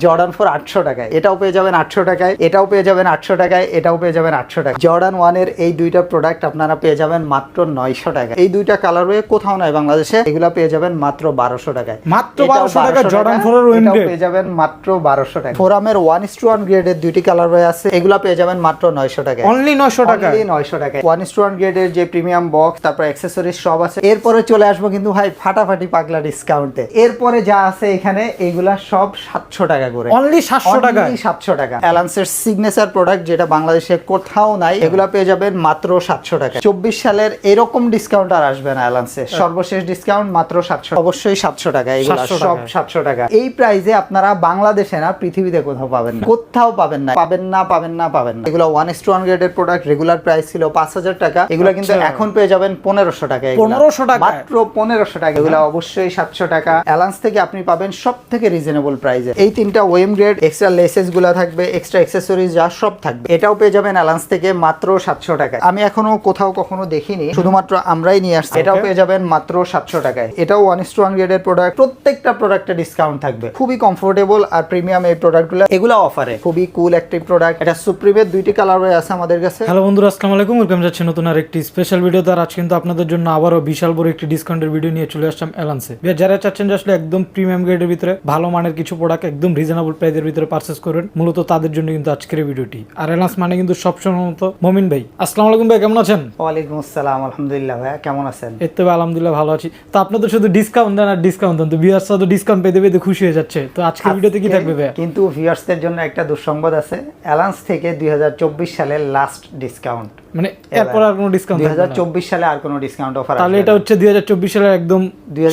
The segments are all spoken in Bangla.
জর্ডান 4 800 টাকায়, এটাও পেয়ে যাবেন 800 টাকায়, এটাও পেয়ে যাবেন 800 টাকায়, এটাও পেয়ে যাবেন 800 টাকায়। জর্ডান 1 এর এই দুইটা প্রোডাক্ট আপনারা পেয়ে যাবেন মাত্র 900 টাকায়। এই দুইটা কালারওয়ে কোথাও নাই বাংলাদেশে, এগুলা পেয়ে যাবেন মাত্র 1200 টাকায়। মাত্র 1200 টাকা জর্ডান 4 এর ওয়েন গ্রেড পেয়ে যাবেন মাত্র 1200 টাকা। ফোরামের 1:1 গ্রেডের দুইটি কালারওয়ে আছে, এগুলা পেয়ে যাবেন মাত্র 900 টাকায়। অনলি 900 টাকা, অনলি 900 টাকায়। 1:1 গ্রেডের যে প্রিমিয়াম বক্স, তারপর অ্যাকসেসরিজ সব আছে। এরপরে চলে আসবো কিন্তু ভাই ফাটাফাটি পাগলা ডিসকাউন্টে। এরপরে যা আছে এখানে এগুলা সব 700 টাকা করে, অনলি 700 টাকা। 700 টাকা। অ্যালান্সের সিগনেচার প্রোডাক্ট যেটা বাংলাদেশে কোথাও নাই, এগুলা পেয়ে যাবেন মাত্র 700 টাকা। 24 সালের এরকম ডিসকাউন্ট আর আসবে না অ্যালান্সে, সর্বশেষ ডিসকাউন্ট মাত্র 700, অবশ্যই 700 টাকা। এগুলা সব 700 টাকা। এই প্রাইসে আপনারা বাংলাদেশে না পৃথিবীতে কোথাও পাবেন না, কোথাও পাবেন না, পাবেন না, পাবেন না, পাবেন না। এগুলো 1:1 গ্রেডের প্রোডাক্ট, রেগুলার প্রাইস ছিল 5000 টাকা, এগুলো কিন্তু এখন পেয়ে যাবেন 1500 টাকা। 1500 টাকা, মাত্র 1500 টাকা। এগুলো অবশ্যই 700 টাকা। অ্যালান্স থেকে আপনি পাবেন সব থেকে রিজনেবল প্রাইসে। এই তিনটা ওএম গ্রেড, এক্সট্রা লেসেস গুলা থাকবে, এক্সট্রা অ্যাকসেসরিজ যা সব থাকবে, এটাও পেয়ে যাবেন অ্যালান্স থেকে মাত্র 700 টাকা। আমি এখনো কোথাও কখনো দেখিনি, শুধুমাত্র আমরাই নিয়ে আসছি। এটাও পেয়ে যাবেন মাত্র 700 টাকায়। এটাও 1:1 গ্রেডের প্রোডাক্ট, প্রত্যেকটা প্রোডাক্টে ডিসকাউন্ট থাকবে। খুবই কমফোর্টেবল আর প্রিমিয়াম এই প্রোডাক্টগুলো, এগুলো অফারে খুবই কুল একটি প্রোডাক্ট। এটা সুপ্রিমের দুইটি কালার আছে আমাদের কাছে। হ্যালো বন্ধুরা, আসসালামু আলাইকুম, ওয়েলকাম যাচ্ছে নতুন আরেকটি স্পেশাল ভিডিও। তার আজ কিন্তু আপনাদের জন্য আবারও বিশাল বড় একটি ডিসকাউন্টের ভিডিও নিয়ে চলে আসলাম অ্যালান্সে। যারা চাচ্ছেন যে আসলে একদম প্রিমিয়াম গ্রেডের ভিতরে ভালো মানের কিছু প্রোডাক্ট একদম রিজনেবল প্রাইসের ভিতরে পারচেজ করবেন, মূলত তাদের জন্য কিন্তু আজকের এই ভিডিওটি। আর অ্যালান্স মানে কিন্তু সবসময় মতো মমিন ভাই। আসসালামু আলাইকুম ভাই, কেমন আছেন? ওয়ালাইকুম আসসালাম, আলহামদুলিল্লাহ ভাই, কেমন আছেন? এই তো আলহামদুলিল্লাহ ভালো আছি। তো আপনাদের শুধু ডিসকাউন্ট দেন আর ডিসকাউন্ট দেন, তো ভিউয়ার্সরা তো ডিসকাউন্ট পেতে পেতে খুশি হয়ে যাচ্ছে। তো আজকের ভিডিওতে কি থাকবে ভাই? কিন্তু ভিউয়ার্সদের জন্য একটা দুঃসংবাদ আছে, অ্যালান্স থেকে 2024 সালের লাস্ট ডিসকাউন্ট, মানে এরপর আর কোনো ডিসকাউন্ট 2024 সালে আর কোনো ডিসকাউন্ট অফার আসবে না। তাহলে এটা হচ্ছে 2024 সালের একদম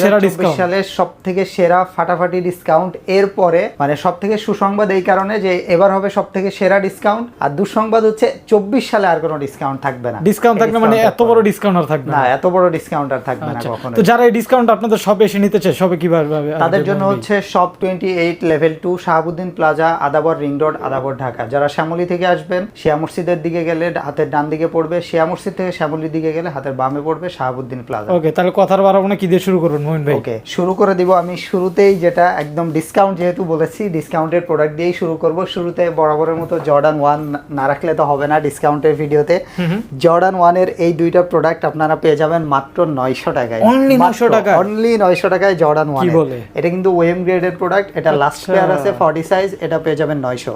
সেরা 2024 ডিসকাউন্ট, সালের সবথেকে সেরা ফাটাফাটি ডিসকাউন্ট। এরপরে মানে সবথেকে সুসংবাদ এই কারণে যে এবার হবে সবথেকে সেরা ডিসকাউন্ট, আর দুঃসংবাদ হচ্ছে 24 সালে আর কোনো ডিসকাউন্ট থাকবে না। ডিসকাউন্ট থাকবে মানে এত বড় ডিসকাউন্ট আর থাকবে না, এত বড় ডিসকাউন্ট আর থাকবে না কখনো। তো যারা এই ডিসকাউন্ট আপনাদের শপে এসে নিতে চায়, শপে কিভাবে পাবে? তাদের জন্য হচ্ছে shop 28 level 2 Shahabuddin plaza, Adabor ring road, Adabor, Dhaka. যারা শ্যামলী থেকে আসবেন, শিয়া মসজিদের দিকে গেলে হাতের ডান দিকে পড়বে, শিয়া মসজিদ থেকে শ্যামলীর দিকে গেলে হাতের বামে পড়বে শাহাবুদ্দিন প্লাজা। ওকে, তাহলে কথার বাড়াবো না, কি দিয়ে শুরু করুন মোহিন ভাই? ওকে, শুরু করে দিব আমি শুরুতেই, যেটা একদম ডিসকাউন্ট যেহেতু বলেছি, ডিসকাউন্টের প্রোডাক্ট দিয়েই শুরু করব। শুরুতে বরাবরের মতো জর্ডান 1 না রাখলে তো হবে না ডিসকাউন্টের ভিডিওতে। জর্ডান 1 এর এই দুইটা প্রোডাক্ট আপনারা পেয়ে যাবেন মাত্র 900 টাকায়। অনলি 900 টাকা, অনলি 900 টাকায় জর্ডান 1। কি বলে? এটা কিন্তু ওএম গ্রেডের প্রোডাক্ট, এটা লাস্ট পেয়ার আছে 40 সাইজ, এটা পেয়ে যাবেন 900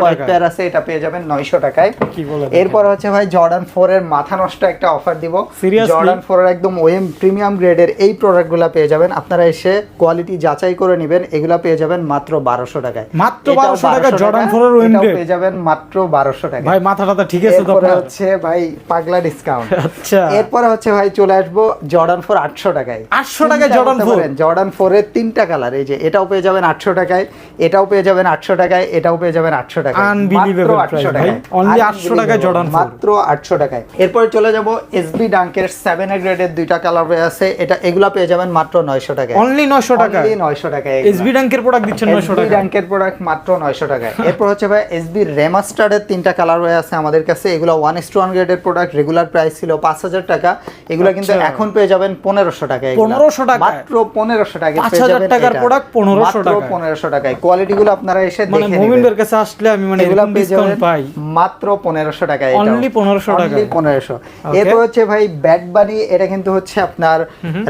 টাকা। পেয়ার আছে, এটা পেয়ে যাবেন 900 টাকায়। কি বলে? এরপর হচ্ছে ভাই জর্ডান 4 এর মাথা নষ্ট একটা অফার দিব। সিরিয়াসলি? জর্ডান 4 এর একদম ওএম প্রিমিয়াম গ্রেডের এই প্রোডাক্টগুলো পেয়ে যাবেন, আপনারা এসে কোয়ালিটি যাচাই করে নেবেন। এগুলা পেয়ে যাবেন মাত্র 1200 টাকায়। মাত্র 1200 টাকা জর্ডান 4 এর ওয়েন গ্রেড পেয়ে যাবেন মাত্র 1200 টাকা। ভাই মাথাটা ঠিক আছে তো এরপরে আপনার? হচ্ছে ভাই পাগলা ডিসকাউন্ট। আচ্ছা, এরপরে হচ্ছে ভাই চলে আসবো জর্ডান 4 800 টাকায়। 800 টাকায় জর্ডান 4? জর্ডান 4 এর তিনটা কালার, এই যে এটাও পেয়ে যাবেন 800 টাকায়, এটাও পেয়ে যাবেন 800 টাকায়, এটাও পেয়ে যাবেন 800 টাকায়। আনবিলিভেবল প্রাইস ভাই, অনলি 800 টাকায় জর্ডান 4, মাত্র 800 টাকায়। এরপরে চলে যাব এসবি ডাঙ্কের 7 এর গ্রেডের দুইটা কালার আছে, এগুলা পেয়ে যাবেন মাত্র 900 টাকায়। অনলি 900 টাকা, অনলি 900 টাকায়। এসবি ডাঙ্কের প্রোডাক্ট দিচ্ছেন 900 টাকা। এসবি ডাঙ্কের প্রোডাক্ট মাত্র 900 টাকায়। এরপর হচ্ছে ভাই এসবি রেমাস্টারের তিনটা কালার আছে আমাদের কাছে, এগুলো 1:1 গ্রেডের প্রোডাক্ট, রেগুলার প্রাইস ছিল 5000 টাকা, এগুলো কিন্তু এখন পেয়ে যাবেন 1500 টাকায়। 1500 টাকা, মাত্র 1500 টাকায় পেয়ে 5000 যাবেন টাকার প্রোডাক্ট 1500 টাকা, মাত্র 1500 টাকায়। কোয়ালিটিগুলো আপনারা এসে মানে দেখে মোমিন নেবেন। এর কাছে আসলে আমি মানে এগুলো এরকম পেয়ে ডিসকাউন্ট যাবেন পাই মাত্র 1500 টাকায়। অনলি 1500 টাকা, অনলি 1500। এরপর হচ্ছে ভাই ব্যাট বানি, এটা কিন্তু হচ্ছে আপনার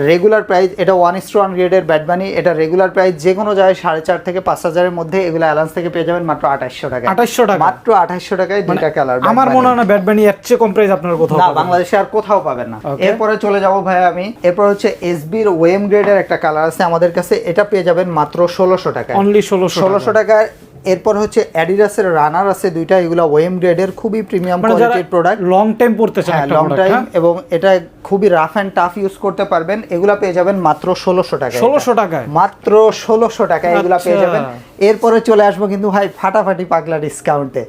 রেগুলার প্রাইস, এটা 1:1 গ্রেডের ব্যাট বানি, এটা রেগুলার প্রাইস যে কোনো জায়গায় 4.5 থেকে 5000 এর মধ্যে, এগুলো অ্যালান্স থেকে পেয়ে যাবেন মাত্র 2800 টাকায়। 2800 টাকা, মাত্র 2800 টাকায় দুইটা কালার। আমার মনে হয় না ব্যাট বানি এর চেয়ে কম প্রাইস আপনারা কোথাও না, পাবেন বাংলাদেশে আর কোথাও পাবেন না। এরপরে চলে যাব ভাই আমি, এরপর হচ্ছে এসবির ওএম গ্রেডের একটা কালার আছে আমাদের কাছে, এটা পেয়ে যাবেন মাত্র 1600 টাকায়। অনলি 1600 টাকায়। এরপর হচ্ছে অ্যাডিডাসের রানার আছে দুইটা, এগুলো ওএম গ্রেডের খুবই প্রিমিয়াম কোয়ালিটির প্রোডাক্ট, লং টাইম পড়তে চান একটা লং টাইম, প্রোডাক্ট, এবং এটা খুবই রাফ এন্ড টাফ ইউজ করতে পারবেন। এগুলা পেয়ে যাবেন মাত্র 1600 টাকায়। 1600 টাকায়, মাত্র 1600 টাকায় এগুলা পেয়ে যাবেন। এরপরে চলে আসবো কিন্তু ভাই ফাটাফাটি পাগলা ডিসকাউন্টে।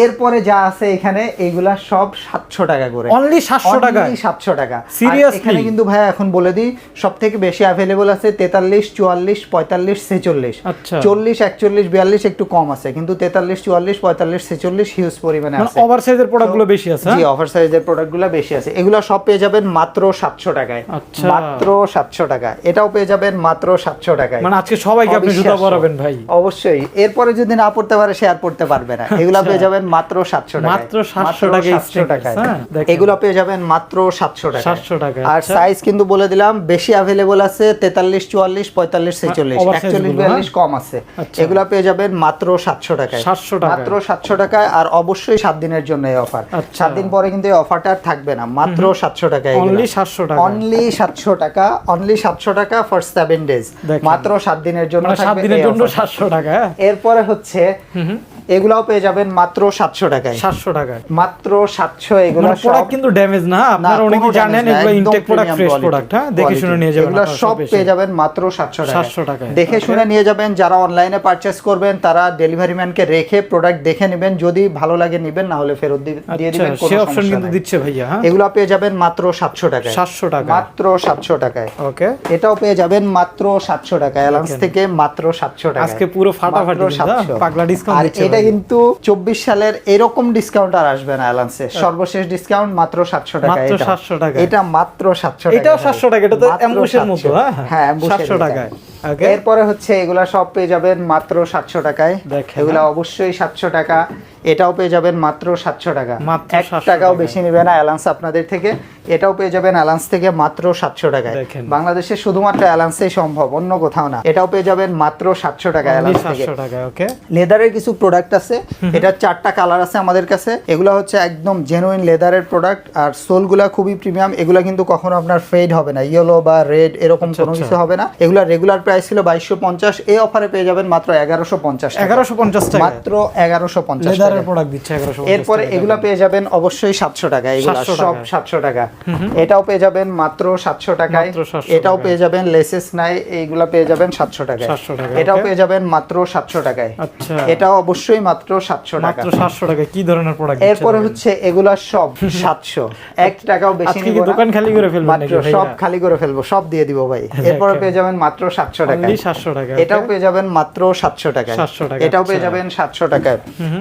এরপরে যা আছে এখানে এগুলা সব 700 টাকা করে, অনলি 700 টাকা, 700 টাকা। সিরিয়াসলি? এখানে কিন্তু ভাই এখন বলে দিই সবথেকে বেশি अवेलेबल আছে 43, 44, 45, 46। আচ্ছা, 40, 41, 42 একটু কম আছে, কিন্তু 43, 44, 45, 46 হিউজ পরিমাণে আছে। মানে ওভার সাইজের প্রোডাক্টগুলো বেশি আছে। জি, ওভার সাইজের প্রোডাক্টগুলো বেশি আছে। এগুলো সব পেয়ে যাবেন মাত্র 700 টাকায়। আচ্ছা, মাত্র 700 টাকা। এটাও পেয়ে যাবেন মাত্র 700 টাকায়। মানে আজকে সবাইকে আপনি জুতা পরাবেন ভাই। অবশ্যই। এরপরে যদি না পড়তে পারে সে আর পড়তে পারবে না। এগুলা পেয়ে যাবেন মাত্র 700 টাকা, মাত্র 700 টাকা, 700 টাকায়। এগুলা পেয়ে যাবেন মাত্র 700 টাকা, 700 টাকা। আর সাইজ কিন্তু বলে দিলাম বেশি अवेलेबल আছে 43 44 45 46, 41 42 কম আছে। এগুলা পেয়ে যাবেন মাত্র 700 টাকায়, 700 টাকা, মাত্র 700 টাকায়। আর অবশ্যই 7 দিনের জন্য এই অফার। 7 দিন পরে কিন্তু এই অফারটা আর থাকবে না। মাত্র 700 টাকা, অনলি 700 টাকা, অনলি 700 টাকা, অনলি 700 টাকা ফর 7 ডেজ। মাত্র 7 দিনের জন্য থাকবে, 7 দিনের জন্য 700 টাকা। এরপরে হচ্ছে এগুলাও পেয়ে যাবেন মাত্র 700 টাকায়, 700 টাকায়, মাত্র 700। এগুলো প্রোডাক্ট কিন্তু ড্যামেজ না, আপনারা অনেকে জানেন এগুলো ইনটেক প্রোডাক্ট, ফ্রেশ প্রোডাক্ট। হ্যাঁ, দেখে শুনে নিয়ে যাবেন। এগুলো সব পেয়ে যাবেন মাত্র 700 টাকায়, 700 টাকায়। দেখে শুনে নিয়ে যাবেন। যারা অনলাইনে পারচেজ করবেন তারা ডেলিভারি ম্যানকে রেখে প্রোডাক্ট দেখে নেবেন, যদি ভালো লাগে নেবেন, না হলে ফেরত দিয়ে দিবেন, কোনো সেই অপশন সমস্যা কিন্তু নাই। দিচ্ছে ভাইয়া। হ্যাঁ, এগুলো পেয়ে যাবেন মাত্র 700 টাকায়, 700 টাকা, মাত্র 700 টাকায়। ওকে, এটাও পেয়ে যাবেন মাত্র 700 টাকা, এলান্স থেকে মাত্র 700 টাকা। আজকে পুরো ফাটাফাটি পাগলা ডিসকাউন্ট আর দিচ্ছে। এটা কিন্তু 24 সালের এরকম ডিসকাউন্ট আর আসবে না এলান্সে। সর্বশেষ ডিসকাউন্ট মাত্র 700 টাকা, মাত্র 700 টাকা, এটা মাত্র 700 টাকা, এটাও 700 টাকা। এটা তো অ্যাম্বুশের মতো। হ্যাঁ, অ্যাম্বুশের 700 টাকায়। এরপরে হচ্ছে এগুলা সব পেয়ে যাবেন মাত্র 700 টাকায়। এগুলা অবশ্যই 700 টাকা। এটাও পেয়ে যাবেন মাত্র 700 টাকা, মাত্র 1 টাকাও বেশি নেবে না অ্যালান্স আপনাদের থেকে। এটাও পেয়ে যাবেন অ্যালান্স থেকে মাত্র 700 টাকায়। বাংলাদেশে শুধুমাত্র অ্যালান্সেই সম্ভব, অন্য কোথাও না। এটাও পেয়ে যাবেন মাত্র 700 টাকা অ্যালান্স থেকে। 700 টাকা, ওকে। লেদারের কিছু প্রোডাক্ট আছে, এটা 4টা কালার আছে আমাদের কাছে। এগুলো হচ্ছে একদম জেনুইন লেদারের প্রোডাক্ট, আর সোলগুলা খুবই প্রিমিয়াম। এগুলা কিন্তু কখনো আপনার ফেড হবে না, ইয়েলো বা রেড এরকম কোনো কিছু হবে না। এগুলা রেগুলার প্রাইস ছিল 2250, এই অফারে পেয়ে যাবেন মাত্র 1150 টাকা, 1150 টাকা, মাত্র 1150 টাকা লেদারের প্রোডাক্ট দিচ্ছে 1150। এরপরে এগুলা পেয়ে যাবেন অবশ্যই 700 টাকা, এগুলা সব 700 টাকা। এটাও পেয়ে যাবেন মাত্র 700 টাকায়। এটাও পেয়ে যাবেন লেসেস নাই, এইগুলা পেয়ে যাবেন 700 টাকায়। এটাও পেয়ে যাবেন মাত্র 700 টাকায়। আচ্ছা, এটাও অবশ্যই মাত্র 700 টাকা, মাত্র 700 টাকা। কি ধরনের প্রোডাক্ট? এরপরে হচ্ছে এগুলা সব 700, 1 টাকাও বেশি নিব না। দোকান খালি করে ফেলবো মাত্র সব খালি করে ফেলবো, সব দিয়ে দিব ভাই। এরপরে পেয়ে যাবেন মাত্র 700 টাকা, অনলি 700 টাকা। এটাও পেয়ে যাবেন মাত্র 700 টাকায়, 700 টাকা। এটাও পেয়ে যাবেন 700 টাকায়।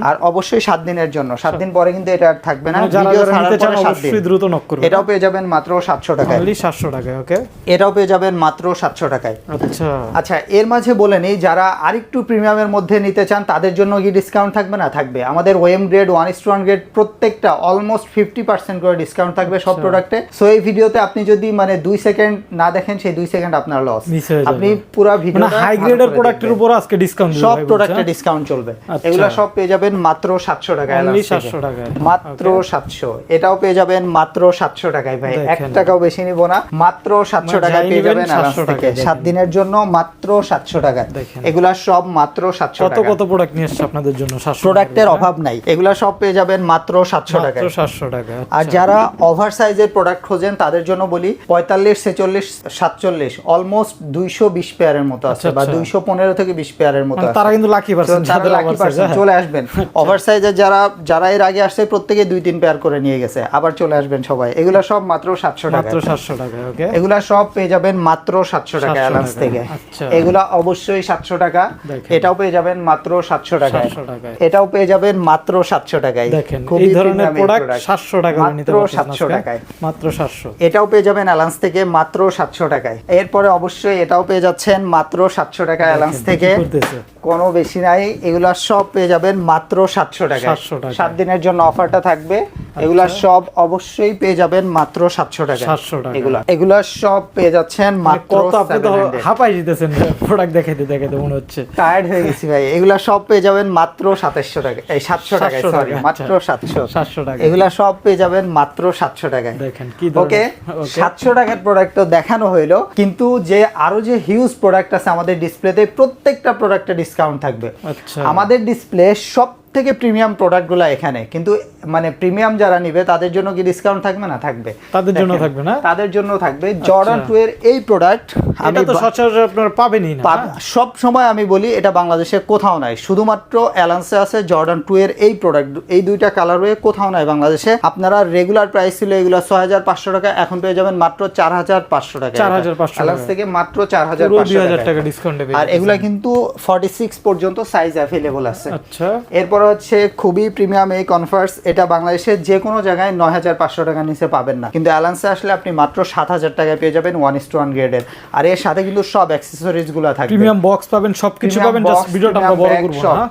আর অবশ্যই 7 দিনের জন্য, 7 দিন পরে কিন্তু এটা আর থাকবে না। ভিডিও ছাড়ার পরে 7 দিন, দ্রুত নক করবেন। এটাও পেয়ে যাবেন মাত্র 700 টাকায়, অনলি 700 টাকা, ওকে। এটাও পেয়ে যাবেন মাত্র 700 টাকায়। আচ্ছা, আচ্ছা, এর মাঝে বলে নেই, যারা আরেকটু প্রিমিয়ামের মধ্যে নিতে চান তাদের জন্য কি ডিসকাউন্ট থাকবে না? থাকবে। আমাদের ওএম গ্রেড 1:1 গ্রেড প্রত্যেকটা অলমোস্ট 50% করে ডিসকাউন্ট থাকবে সব প্রোডাক্টে। সো এই ভিডিওতে আপনি যদি মানে 2 সেকেন্ড না দেখেন, সেই 2 সেকেন্ড আপনার লস। আপনি পুরো ভিডিওটা হাই গ্রেডের প্রোডাক্টের উপর আজকে ডিসকাউন্ট, সব প্রোডাক্টে ডিসকাউন্ট চলবে। এগুলা সব পেয়ে যাবেন মাত্র 700 টাকায়, অনলি 700 টাকায়, মাত্র 700। এটাও পেয়ে যাবেন মাত্র 700 টাকায় ভাই, 1 টাকাও বেশি নিব না। মাত্র 700 টাকায় পেয়ে যাবেন আলাদা থেকে 7 দিনের জন্য, মাত্র 700 টাকা। এগুলা সব মাত্র 700 টাকা। কত প্রোডাক্ট নিয়ে আসছে আপনাদের জন্য? 700 প্রোডাক্টের অভাব নাই, এগুলা সব পেয়ে যাবেন মাত্র 700 টাকায়, মাত্র 700 টাকা। আর যারা ওভার সাইজের প্রোডাক্ট খোঁজেন তাদের জন্য বলি 45 46 47 অলমোস্ট 220 পেয়ারের মতো আছে, বা 215 থেকে 20 পেয়ারের মতো আছে। তারা কিন্তু লাকি পারসন, তারা লাকি পারসন, চলে আসবেন। ওভার সাইজের যারা এর আগে আসছে প্রত্যেকে 2-3 পেয়ার করে নিয়ে গেছে, আবার চলে আসবেন সবাই। এগুলা সব মাত্র 700 টাকা, মাত্র 700 টাকা, ওকে। এগুলা সব পেয়ে যাবেন মাত্র 700 টাকা অ্যালান্স থেকে। এগুলা অবশ্যই 700 টাকা। এটাও পেয়ে যাবেন মাত্র 700 টাকায়, এটাও পেয়ে যাবেন মাত্র 700 টাকায়। দেখেন এই ধরনের প্রোডাক্ট 700 টাকা নিতে পারছেন, মাত্র 700 টাকায়, মাত্র 700। এটাও পেয়ে যাবেন অ্যালান্স থেকে মাত্র 700 টাকায়। এরপরে অবশ্যই এটাও পেয়ে যাচ্ছেন মাত্র 700 টাকা অ্যালান্স থেকে, কোনো বেশি নাই। এগুলা সব পেয়ে যাবেন মাত্র 700 টাকা, 7 দিনের জন্য অফারটা থাকবে। এগুলা সব অবশ্যই পেয়ে যাবেন মাত্র 700 টাকা, 700 টাকা। এগুলা সব পেয়ে যাচ্ছেন মাত্র। আপনি তো হাঁপাই দিতেছেন প্রোডাক্ট দেখাইতে দেখাইতে, মনে হচ্ছে টায়ার্ড হয়ে গেছি ভাই। এগুলা সব পেয়ে যাবেন মাত্র 2700 টাকা, এই 700 টাকায়, সরি মাত্র 700 টাকা। এগুলা সব পেয়ে যাবেন মাত্র 700 টাকায়। দেখেন কি ওকে, 700 টাকার প্রোডাক্ট তো দেখানো হইলো, কিন্তু যে আরো যে হিউজ প্রোডাক্ট আছে আমাদের ডিসপ্লেতে, প্রত্যেকটা প্রোডাক্টে ডিসকাউন্ট থাকবে। আচ্ছা, আমাদের ডিসপ্লে সব থেকে প্রিমিয়াম প্রোডাক্টগুলো এখানে, কিন্তু মানে প্রিমিয়াম যারা নিবে তাদের জন্য কি ডিসকাউন্ট থাকবে না? থাকবে, তাদের জন্য থাকবে না, তাদের জন্য থাকবে। জর্ডান 2 এর এই প্রোডাক্ট আমি তো সচরাচর আপনারা পাবেনই না, সব সময় আমি বলি এটা বাংলাদেশে কোথাও নাই, শুধুমাত্র অ্যালান্সে আছে জর্ডান 2 এর এই প্রোডাক্ট। এই দুইটা কালারওয়ে কোথাও নাই বাংলাদেশে। আপনারা রেগুলার প্রাইস ছিল এগুলো 6500 টাকা, এখন পেয়ে যাবেন মাত্র 4500 টাকা, 4500 অ্যালান্স থেকে মাত্র 4500 টাকা ডিসকাউন্টে। আর এগুলা কিন্তু 46 পর্যন্ত সাইজ अवेलेबल আছে। আচ্ছা, এরপর হচ্ছে খুবই প্রিমিয়াম এই কনভার্স, এটা বাংলাদেশের যে কোনো জায়গায় 9500 টাকার নিচে পাবেন না, কিন্তু অ্যালান্সে আসলে আপনি মাত্র 7000 টাকায় পেয়ে যাবেন 1:1 গ্রেডের। আর এর সাথে কিন্তু সব অ্যাক্সেসরিজ গুলো থাকবে, প্রিমিয়াম বক্স পাবেন, সবকিছু Premium পাবেন, জাস্ট box, ভিডিওটা আমরা premium বড় bag করব সব। না।